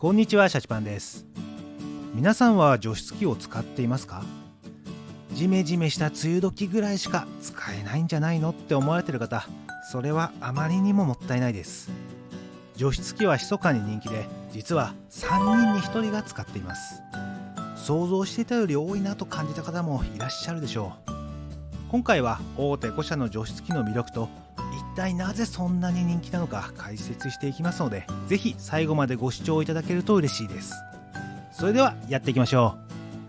こんにちは、シャチパンです。皆さんは除湿機を使っていますか？ジメジメした梅雨時ぐらいしか使えないんじゃないのって思われている方、それはあまりにももったいないです。除湿機は密かに人気で、実は3人に1人が使っています。想像していたより多いなと感じた方もいらっしゃるでしょう。今回は大手5社の除湿機の魅力と、一体なぜそんなに人気なのか解説していきますので、ぜひ最後までご視聴いただけると嬉しいです。それではやっていきましょ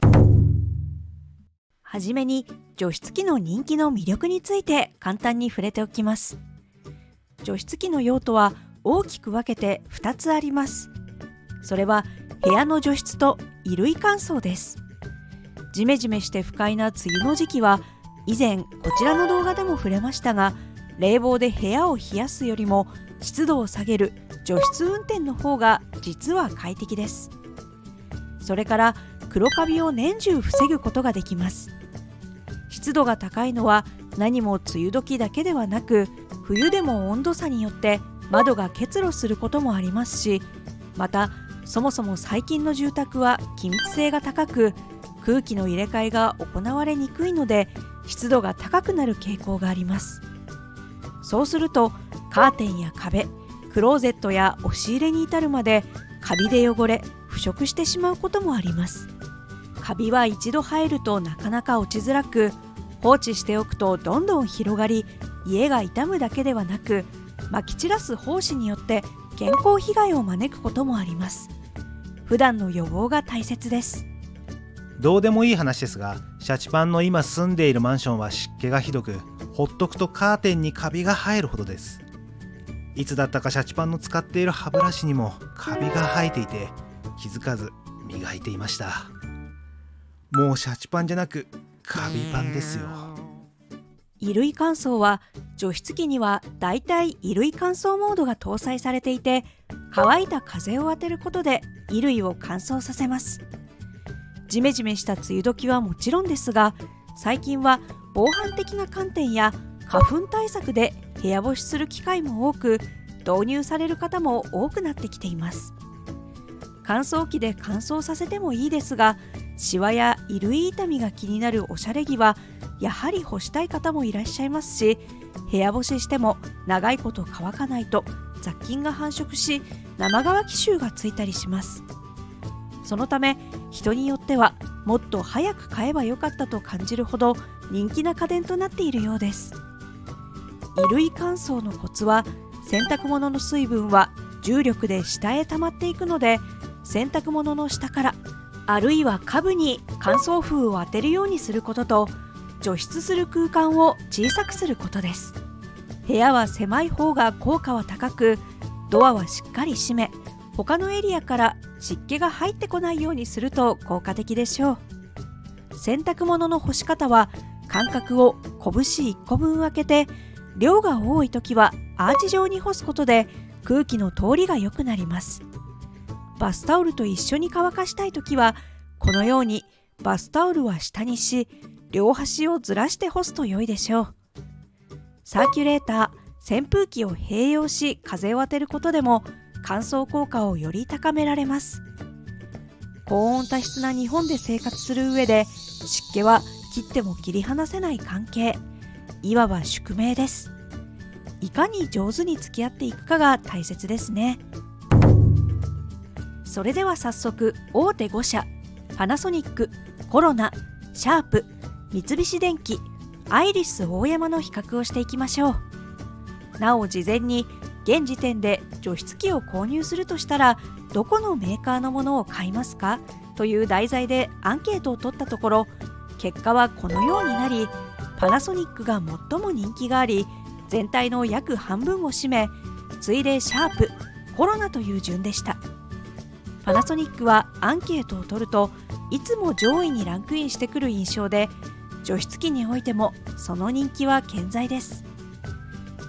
う。はじめに除湿機の人気の魅力について簡単に触れておきます。除湿機の用途は大きく分けて2つあります。それは部屋の除湿と衣類乾燥です。ジメジメして不快な梅雨の時期は、以前こちらの動画でも触れましたが、冷房で部屋を冷やすよりも湿度を下げる除湿運転の方が実は快適です。それから黒カビを年中防ぐことができます。湿度が高いのは何も梅雨時だけではなく、冬でも温度差によって窓が結露することもありますし、またそもそも最近の住宅は気密性が高く、空気の入れ替えが行われにくいので湿度が高くなる傾向があります。そうするとカーテンや壁、クローゼットや押し入れに至るまでカビで汚れ腐食してしまうこともあります。カビは一度生えるとなかなか落ちづらく、放置しておくとどんどん広がり、家が傷むだけではなく、撒き散らす胞子によって健康被害を招くこともあります。普段の予防が大切です。どうでもいい話ですが、シャチパンの今住んでいるマンションは湿気がひどく、ほっとくとカーテンにカビが生えるほどです。いつだったかシャチパンの使っている歯ブラシにもカビが生えていて、気づかず磨いていました。もうシャチパンじゃなくカビパンですよ。衣類乾燥は除湿機にはだいたい衣類乾燥モードが搭載されていて、乾いた風を当てることで衣類を乾燥させます。ジメジメした梅雨時はもちろんですが、最近は防犯的な観点や花粉対策で部屋干しする機会も多く、導入される方も多くなってきています。乾燥機で乾燥させてもいいですが、シワや衣類傷みが気になるおしゃれ着はやはり干したい方もいらっしゃいますし、部屋干ししても長いこと乾かないと雑菌が繁殖し、生乾き臭がついたりします。そのため人によってはもっと早く買えばよかったと感じるほど人気な家電となっているようです。衣類乾燥のコツは、洗濯物の水分は重力で下へ溜まっていくので、洗濯物の下からあるいは下部に乾燥風を当てるようにすることと、除湿する空間を小さくすることです。部屋は狭い方が効果は高く、ドアはしっかり閉め、他のエリアから湿気が入ってこないようにすると効果的でしょう。洗濯物の干し方は、間隔を拳1個分空けて、量が多い時はアーチ状に干すことで空気の通りが良くなります。バスタオルと一緒に乾かしたい時は、このようにバスタオルは下にし、両端をずらして干すと良いでしょう。サーキュレーター、扇風機を併用し風を当てることでも乾燥効果をより高められます。高温多湿な日本で生活する上で、湿気は切っても切り離せない関係、いわば宿命です。いかに上手に付き合っていくかが大切ですね。それでは早速、大手5社パナソニック、コロナ、シャープ、三菱電機、アイリスオーヤマの比較をしていきましょう。なお事前に現時点で除湿機を購入するとしたらどこのメーカーのものを買いますかという題材でアンケートを取ったところ、結果はこのようになり、パナソニックが最も人気があり、全体の約半分を占め、次いでシャープ、コロナという順でした。パナソニックはアンケートを取るといつも上位にランクインしてくる印象で、除湿機においてもその人気は健在です。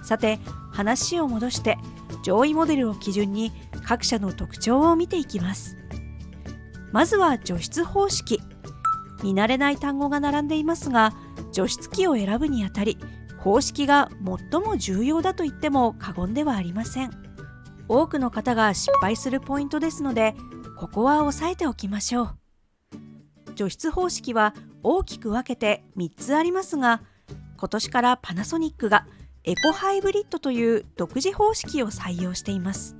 さて話を戻して、上位モデルを基準に各社の特徴を見ていきます。まずは除湿方式。見慣れない単語が並んでいますが、除湿機を選ぶにあたり方式が最も重要だと言っても過言ではありません。多くの方が失敗するポイントですので、ここは押さえておきましょう。除湿方式は大きく分けて3つありますが、今年からパナソニックがエコハイブリッドという独自方式を採用しています。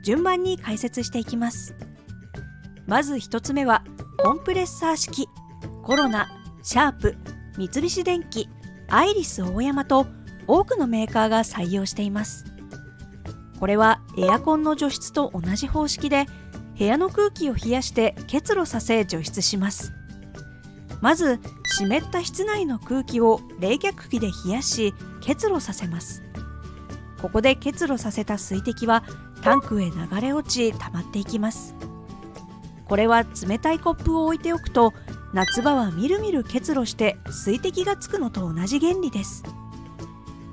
順番に解説していきます。まず1つ目はコンプレッサー式。コロナ、シャープ、三菱電機、アイリスオーヤマと多くのメーカーが採用しています。これはエアコンの除湿と同じ方式で、部屋の空気を冷やして結露させ除湿します。まず湿った室内の空気を冷却機で冷やし結露させます。ここで結露させた水滴はタンクへ流れ落ち溜まっていきます。これは冷たいコップを置いておくと夏場はみるみる結露して水滴がつくのと同じ原理です。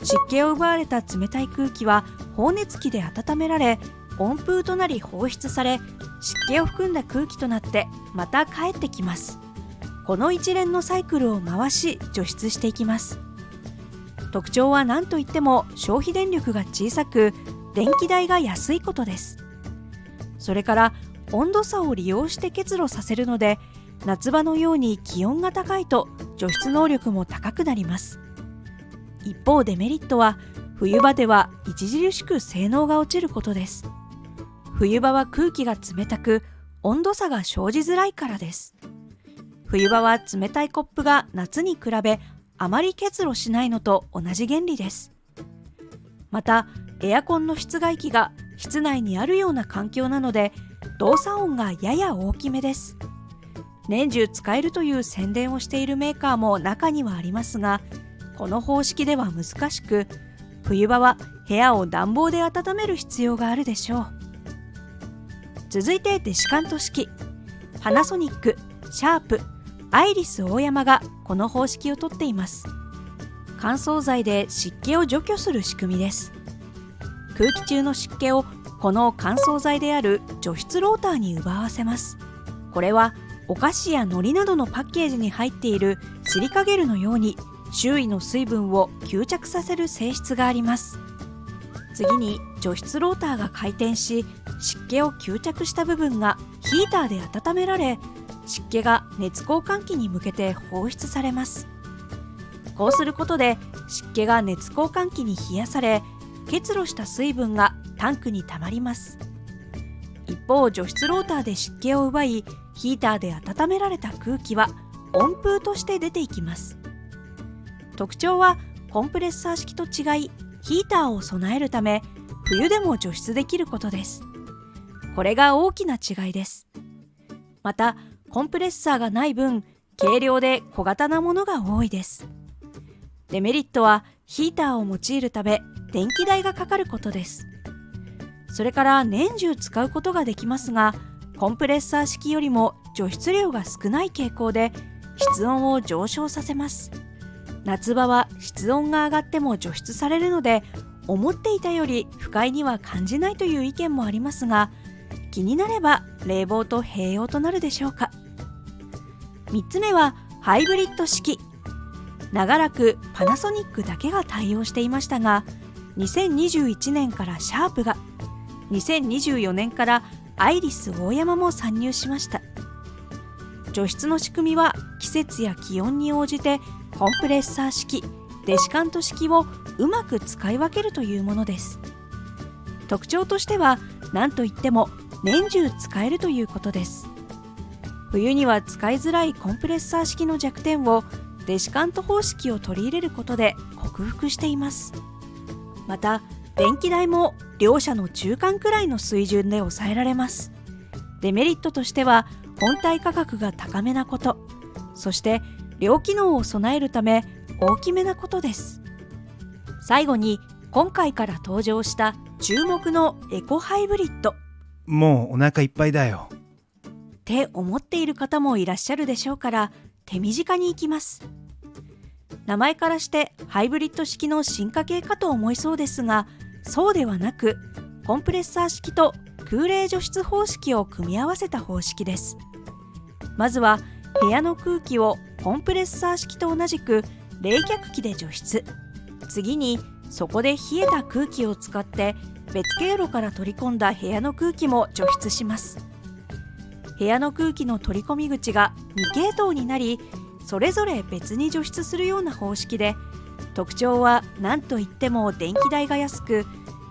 湿気を奪われた冷たい空気は放熱機で温められ温風となり放出され、湿気を含んだ空気となってまた帰ってきます。この一連のサイクルを回し除湿していきます。特徴は何といっても消費電力が小さく電気代が安いことです。それから温度差を利用して結露させるので、夏場のように気温が高いと除湿能力も高くなります。一方デメリットは冬場では著しく性能が落ちることです。冬場は空気が冷たく温度差が生じづらいからです。冬場は冷たいコップが夏に比べあまり結露しないのと同じ原理です。またエアコンの室外機が室内にあるような環境なので動作音がやや大きめです。年中使えるという宣伝をしているメーカーも中にはありますが、この方式では難しく、冬場は部屋を暖房で温める必要があるでしょう。続いてデシカント式。パナソニック、シャープ、アイリスオーヤマがこの方式をとっています。乾燥剤で湿気を除去する仕組みです。空気中の湿気をこの乾燥剤である除湿ローターに奪わせます。これはお菓子や海苔などのパッケージに入っているシリカゲルのように周囲の水分を吸着させる性質があります。次に除湿ローターが回転し、湿気を吸着した部分がヒーターで温められ、湿気が熱交換器に向けて放出されます。こうすることで湿気が熱交換器に冷やされ、結露した水分がタンクにたまります。一方除湿ローターで湿気を奪い、ヒーターで温められた空気は温風として出ていきます。特徴はコンプレッサー式と違い、ヒーターを備えるため冬でも除湿できることです。これが大きな違いです。またコンプレッサーがない分、軽量で小型なものが多いです。デメリットはヒーターを用いるため電気代がかかることです。それから年中使うことができますが、コンプレッサー式よりも除湿量が少ない傾向で室温を上昇させます。夏場は室温が上がっても除湿されるので、思っていたより不快には感じないという意見もありますが、気になれば冷房と併用となるでしょうか。3つ目はハイブリッド式。長らくパナソニックだけが対応していましたが、2021年からシャープが、2024年からアイリスオーヤマも参入しました。除湿の仕組みは季節や気温に応じてコンプレッサー式、デシカント式をうまく使い分けるというものです。特徴としては何といっても年中使えるということです。冬には使いづらいコンプレッサー式の弱点をデシカント方式を取り入れることで克服しています。また電気代も両者の中間くらいの水準で抑えられます。デメリットとしては本体価格が高めなこと、そして両機能を備えるため大きめなことです。最後に今回から登場した注目のエコハイブリッド。もうお腹いっぱいだよって思っている方もいらっしゃるでしょうから、手短にいきます。名前からしてハイブリッド式の進化系かと思いそうですが、そうではなくコンプレッサー式と空冷除湿方式を組み合わせた方式です。まずは部屋の空気をコンプレッサー式と同じく冷却機で除湿、次にそこで冷えた空気を使って別経路から取り込んだ部屋の空気も除湿します。部屋の空気の取り込み口が2系統になり、それぞれ別に除湿するような方式で、特徴は何といっても電気代が安く、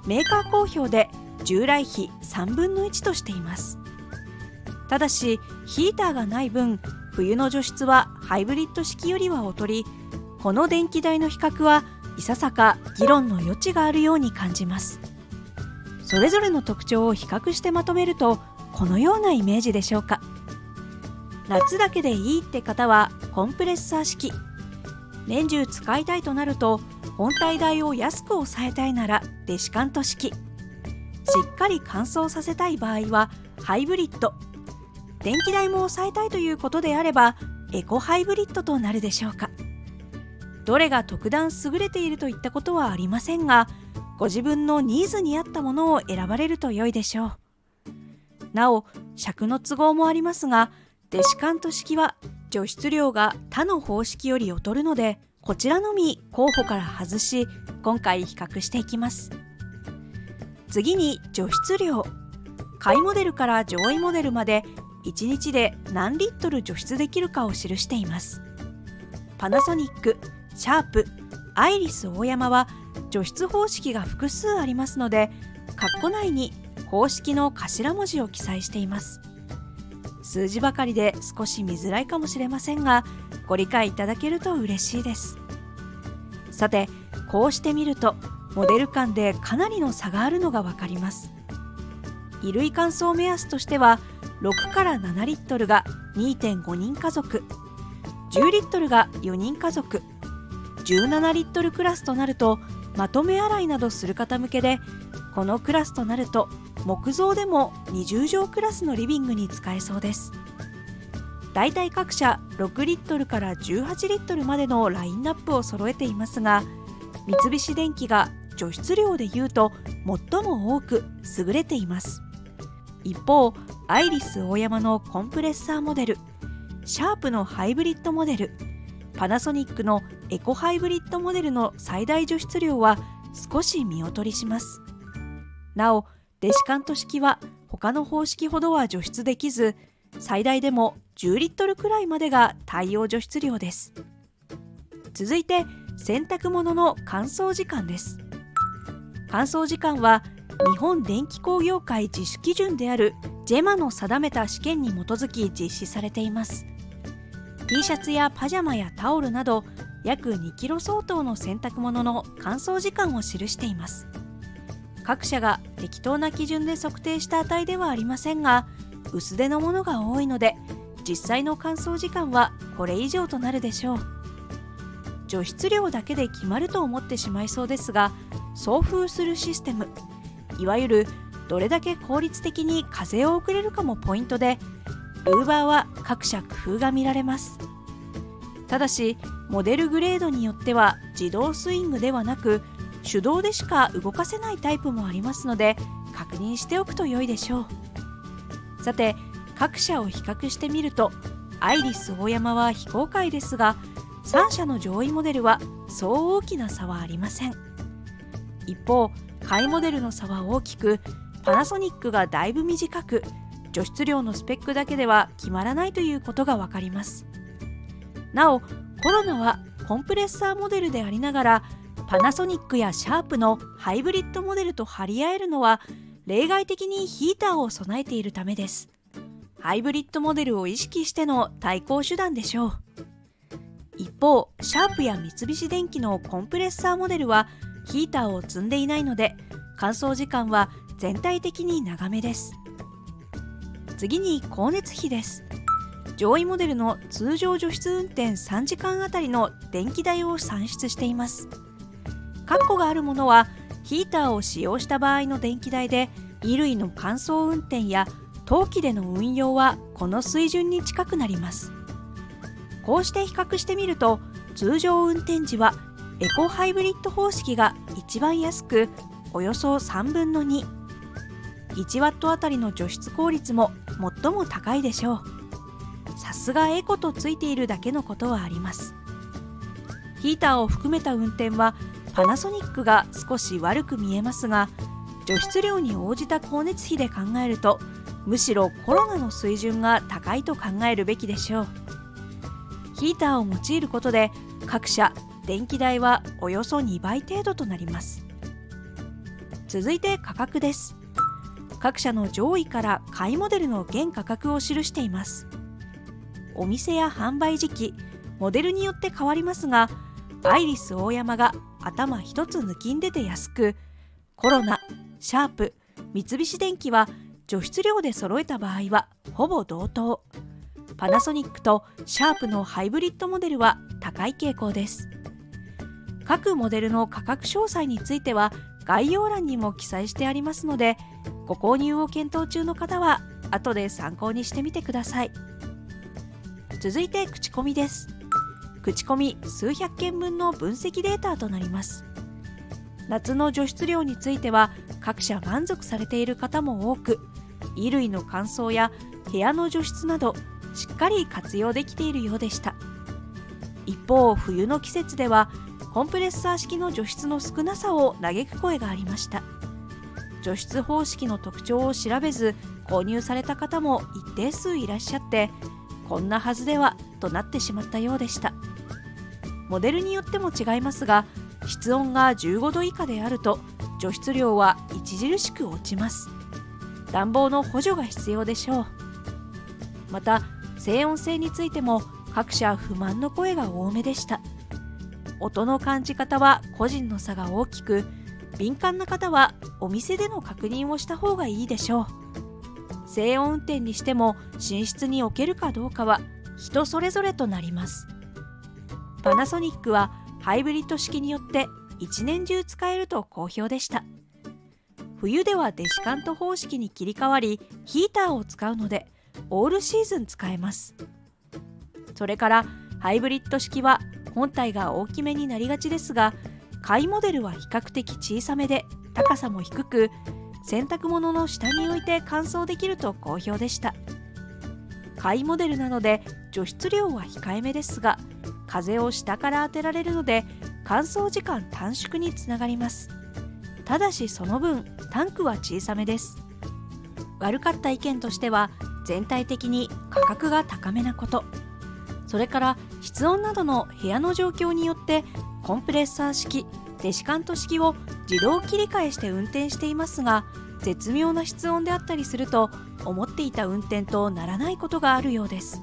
メーカー好評で従来比3分の1としています。ただしヒーターがない分、冬の除湿はハイブリッド式よりは劣り、この電気代の比較はいささか議論の余地があるように感じます。それぞれの特徴を比較してまとめると、このようなイメージでしょうか。夏だけでいいって方はコンプレッサー式、年中使いたいとなると本体代を安く抑えたいならデシカント式、しっかり乾燥させたい場合はハイブリッド、電気代も抑えたいということであればエコハイブリッドとなるでしょうか。どれが特段優れているといったことはありませんが、ご自分のニーズに合ったものを選ばれると良いでしょう。なお尺の都合もありますが、デシカント式は除湿量が他の方式より劣るので、こちらのみ候補から外し、今回比較していきます。次に除湿量、下位モデルから上位モデルまで1日で何リットル除湿できるかを記しています。パナソニック、シャープ、アイリスオーヤマは除湿方式が複数ありますので、括弧内に方式の頭文字を記載しています。数字ばかりで少し見づらいかもしれませんが、ご理解いただけると嬉しいです。さて、こうして見るとモデル間でかなりの差があるのがわかります。衣類乾燥目安としては6から7リットルが 2.5 人家族、10リットルが4人家族、17リットルクラスとなるとまとめ洗いなどする方向けで、このクラスとなると木造でも20畳クラスのリビングに使えそうです。だいたい各社6リットルから18リットルまでのラインナップを揃えていますが、三菱電機が除湿量でいうと最も多く優れています。一方、アイリスオーヤマのコンプレッサーモデル、シャープのハイブリッドモデル、パナソニックのエコハイブリッドモデルの最大除湿量は少し見劣りします。なお、デシカント式は他の方式ほどは除湿できず、最大でも10リットルくらいまでが対応除湿量です。続いて洗濯物の乾燥時間です。乾燥時間は日本電気工業会自主基準であるジェマの定めた試験に基づき実施されています。 T シャツやパジャマやタオルなど約2キロ相当の洗濯物の乾燥時間を記しています。各社が適当な基準で測定した値ではありませんが、薄手のものが多いので実際の乾燥時間はこれ以上となるでしょう。除湿量だけで決まると思ってしまいそうですが、送風するシステム、いわゆるどれだけ効率的に風を送れるかもポイントで、ウーバーは各社工夫が見られます。ただしモデルグレードによっては自動スイングではなく手動でしか動かせないタイプもありますので、確認しておくと良いでしょう。さて、各社を比較してみると、アイリスオーヤマは非公開ですが、3社の上位モデルはそう大きな差はありません。一方、下位モデルの差は大きく、パナソニックがだいぶ短く、除湿量のスペックだけでは決まらないということがわかります。なお、コロナはコンプレッサーモデルでありながら、パナソニックやシャープのハイブリッドモデルと張り合えるのは例外的にヒーターを備えているためです。ハイブリッドモデルを意識しての対抗手段でしょう。一方、シャープや三菱電機のコンプレッサーモデルはヒーターを積んでいないので、乾燥時間は全体的に長めです。次に光熱費です。上位モデルの通常除湿運転3時間あたりの電気代を算出しています。括弧があるものはヒーターを使用した場合の電気代で、衣類の乾燥運転や冬季での運用はこの水準に近くなります。こうして比較してみると、通常運転時はエコハイブリッド方式が一番安く、およそ3分の2、1ワットあたりの除湿効率も最も高いでしょう。さすがエコとついているだけのことはあります。ヒーターを含めた運転はパナソニックが少し悪く見えますが、除湿量に応じた光熱費で考えると、むしろコロナの水準が高いと考えるべきでしょう。ヒーターを用いることで各社電気代はおよそ2倍程度となります。続いて価格です。各社の上位から下位モデルの現価格を記しています。お店や販売時期、モデルによって変わりますが、アイリスオーヤマが頭一つ抜きんでて安く、コロナ、シャープ、三菱電機は除湿量で揃えた場合はほぼ同等。パナソニックとシャープのハイブリッドモデルは高い傾向です。各モデルの価格詳細については概要欄にも記載してありますので、ご購入を検討中の方は後で参考にしてみてください。続いて口コミです。口コミ数百件分の分析データとなります。夏の除湿量については各社満足されている方も多く、衣類の乾燥や部屋の除湿などしっかり活用できているようでした。一方、冬の季節ではコンプレッサー式の除湿の少なさを嘆く声がありました。除湿方式の特徴を調べず購入された方も一定数いらっしゃって、こんなはずではとなってしまったようでした。モデルによっても違いますが、室温が15度以下であると除湿量は著しく落ちます。暖房の補助が必要でしょう。また静音性についても各社不満の声が多めでした。音の感じ方は個人の差が大きく、敏感な方はお店での確認をした方がいいでしょう。静音運転にしても寝室に置けるかどうかは人それぞれとなります。パナソニックはハイブリッド式によって一年中使えると好評でした。冬ではデシカント方式に切り替わりヒーターを使うのでオールシーズン使えます。それからハイブリッド式は本体が大きめになりがちですが、下位モデルは比較的小さめで高さも低く、洗濯物の下に置いて乾燥できると好評でした。下位モデルなので除湿量は控えめですが、風を下から当てられるので乾燥時間短縮につながります。ただしその分タンクは小さめです。悪かった意見としては、全体的に価格が高めなこと、それから室温などの部屋の状況によってコンプレッサー式、デシカント式を自動切り替えして運転していますが、絶妙な室温であったりすると思っていた運転とならないことがあるようです。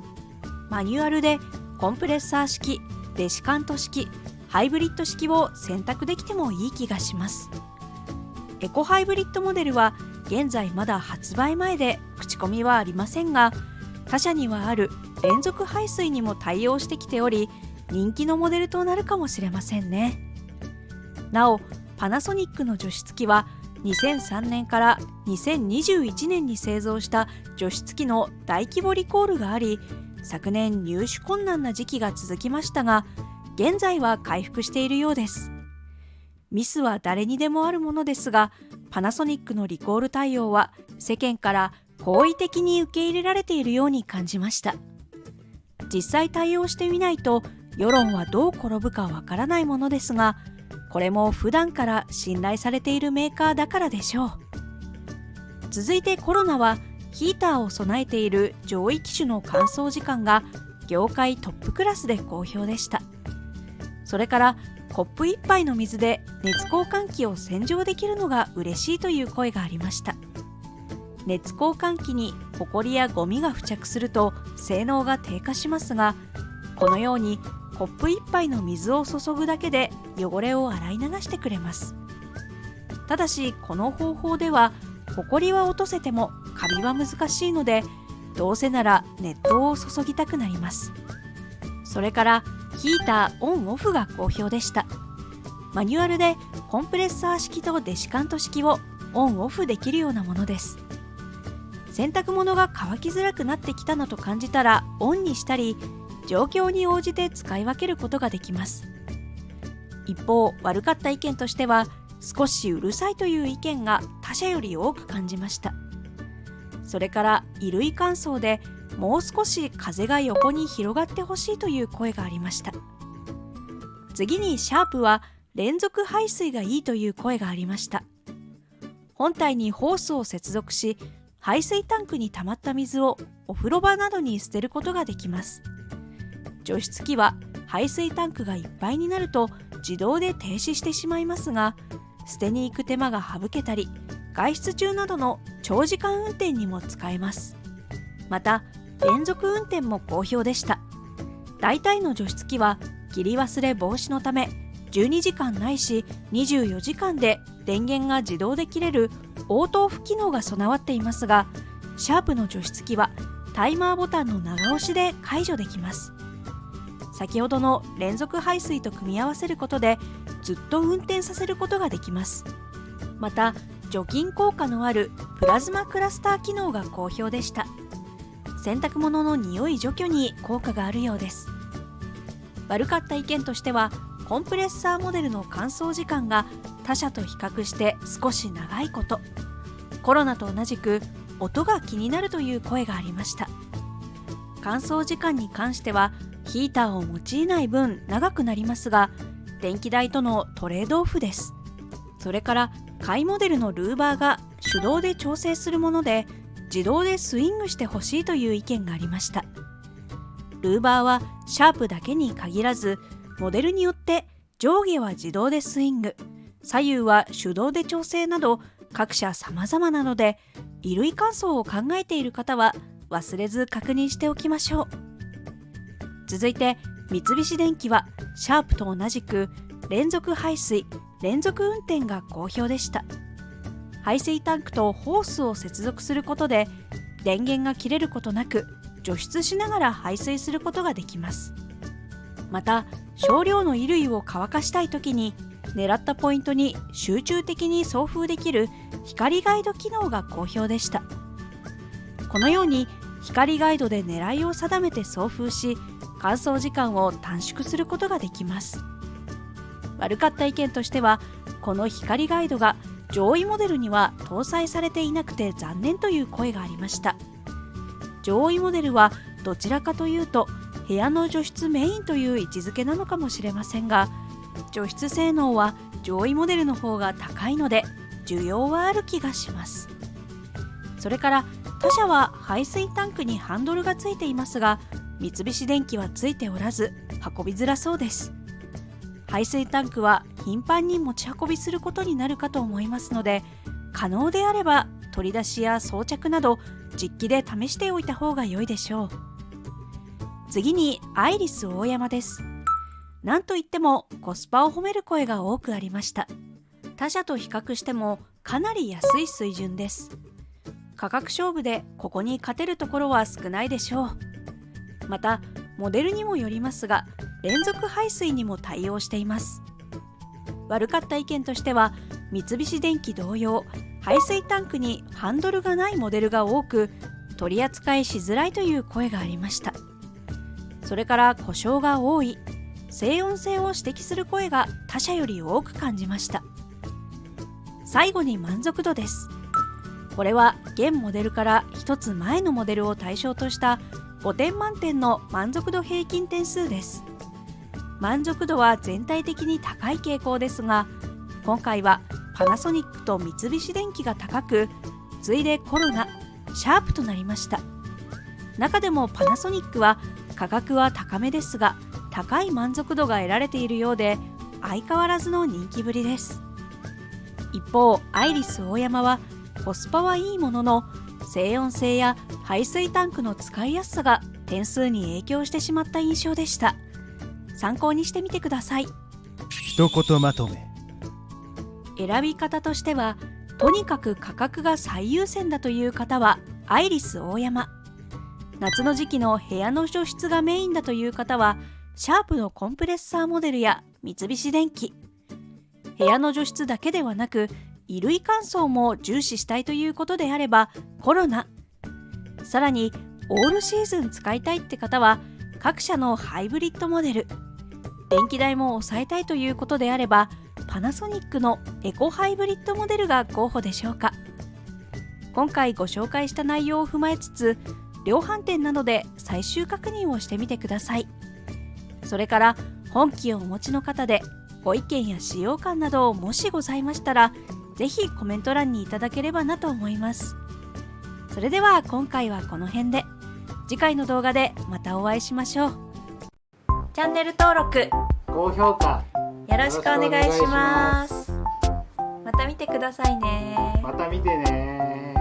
マニュアルでコンプレッサー式、デシカント式、ハイブリッド式を選択できてもいい気がします。エコハイブリッドモデルは現在まだ発売前で口コミはありませんが、他社にはある連続排水にも対応してきており、人気のモデルとなるかもしれませんね。なお、パナソニックの除湿機は2003年から2021年に製造した除湿機の大規模リコールがあり、昨年入手困難な時期が続きましたが、現在は回復しているようです。ミスは誰にでもあるものですが、パナソニックのリコール対応は世間から好意的に受け入れられているように感じました。実際対応してみないと世論はどう転ぶかわからないものですが、これも普段から信頼されているメーカーだからでしょう。続いてコロナはヒーターを備えている上位機種の乾燥時間が業界トップクラスで好評でした。それからコップ1杯の水で熱交換器を洗浄できるのが嬉しいという声がありました。熱交換器にホコリやゴミが付着すると性能が低下しますが、このようにコップ1杯の水を注ぐだけで汚れを洗い流してくれます。ただしこの方法ではホコリは落とせてもカビは難しいので、どうせなら熱湯を注ぎたくなります。それからヒーターオンオフが好評でした。マニュアルでコンプレッサー式とデシカント式をオンオフできるようなものです。洗濯物が乾きづらくなってきたなと感じたらオンにしたり、状況に応じて使い分けることができます。一方、悪かった意見としては、少しうるさいという意見が他社より多く感じました。それから衣類乾燥でもう少し風が横に広がってほしいという声がありました。次にシャープは連続排水がいいという声がありました。本体にホースを接続し、排水タンクに溜まった水をお風呂場などに捨てることができます。除湿機は排水タンクがいっぱいになると自動で停止してしまいますが、捨てに行く手間が省けたり、外出中などの長時間運転にも使えます。また、連続運転も好評でした。大体の除湿機は切り忘れ防止のため、12時間ないし24時間で電源が自動で切れるオートオフ機能が備わっていますが、シャープの除湿機はタイマーボタンの長押しで解除できます。先ほどの連続排水と組み合わせることでずっと運転させることができます。また、除菌効果のあるプラズマクラスター機能が好評でした。洗濯物の匂い除去に効果があるようです。悪かった意見としては、コンプレッサーモデルの乾燥時間が他社と比較して少し長いこと、コロナと同じく音が気になるという声がありました。乾燥時間に関してはヒーターを用いない分長くなりますが、電気代とのトレードオフです。それから下位モデルのルーバーが手動で調整するもので、自動でスイングしてほしいという意見がありました。ルーバーはシャープだけに限らず、モデルによって上下は自動でスイング、左右は手動で調整など各社様々なので、衣類乾燥を考えている方は忘れず確認しておきましょう。続いて三菱電機はシャープと同じく連続排水、連続運転が好評でした。排水タンクとホースを接続することで電源が切れることなく除湿しながら排水することができます。また、少量の衣類を乾かしたいときに狙ったポイントに集中的に送風できる光ガイド機能が好評でした。このように光ガイドで狙いを定めて送風し、乾燥時間を短縮することができます。悪かった意見としては、この光ガイドが上位モデルには搭載されていなくて残念という声がありました。上位モデルはどちらかというと部屋の除湿メインという位置づけなのかもしれませんが、除湿性能は上位モデルの方が高いので需要はある気がします。それから他社は排水タンクにハンドルがついていますが、三菱電機はついておらず運びづらそうです。排水タンクは頻繁に持ち運びすることになるかと思いますので、可能であれば取り出しや装着など実機で試しておいた方が良いでしょう。次にアイリスオーヤマです。なんといってもコスパを褒める声が多くありました。他社と比較してもかなり安い水準です。価格勝負でここに勝てるところは少ないでしょう。また、モデルにもよりますが、連続排水にも対応しています。悪かった意見としては、三菱電機同様、排水タンクにハンドルがないモデルが多く、取り扱いしづらいという声がありました。それから故障が多い、静音性を指摘する声が他社より多く感じました。最後に満足度です。これは現モデルから一つ前のモデルを対象とした5点満点の満足度平均点数です。満足度は全体的に高い傾向ですが、今回はパナソニックと三菱電機が高く、次いでコロナ、シャープとなりました。中でもパナソニックは価格は高めですが、高い満足度が得られているようで、相変わらずの人気ぶりです。一方、アイリスオーヤマはコスパはいいものの、静音性や排水タンクの使いやすさが点数に影響してしまった印象でした。参考にしてみてください。一言まとめ。選び方としては、とにかく価格が最優先だという方はアイリスオーヤマ、夏の時期の部屋の除湿がメインだという方はシャープのコンプレッサーモデルや三菱電機、部屋の除湿だけではなく衣類乾燥も重視したいということであればコロナ、さらにオールシーズン使いたいって方は各社のハイブリッドモデル、電気代も抑えたいということであればパナソニックのエコハイブリッドモデルが候補でしょうか。今回ご紹介した内容を踏まえつつ、量販店などで最終確認をしてみてください。それから本機をお持ちの方でご意見や使用感などもしございましたら、ぜひコメント欄にいただければなと思います。それでは今回はこの辺で、次回の動画でまたお会いしましょう。チャンネル登録、高評価よろしくお願いします。また見てくださいね。また見てね。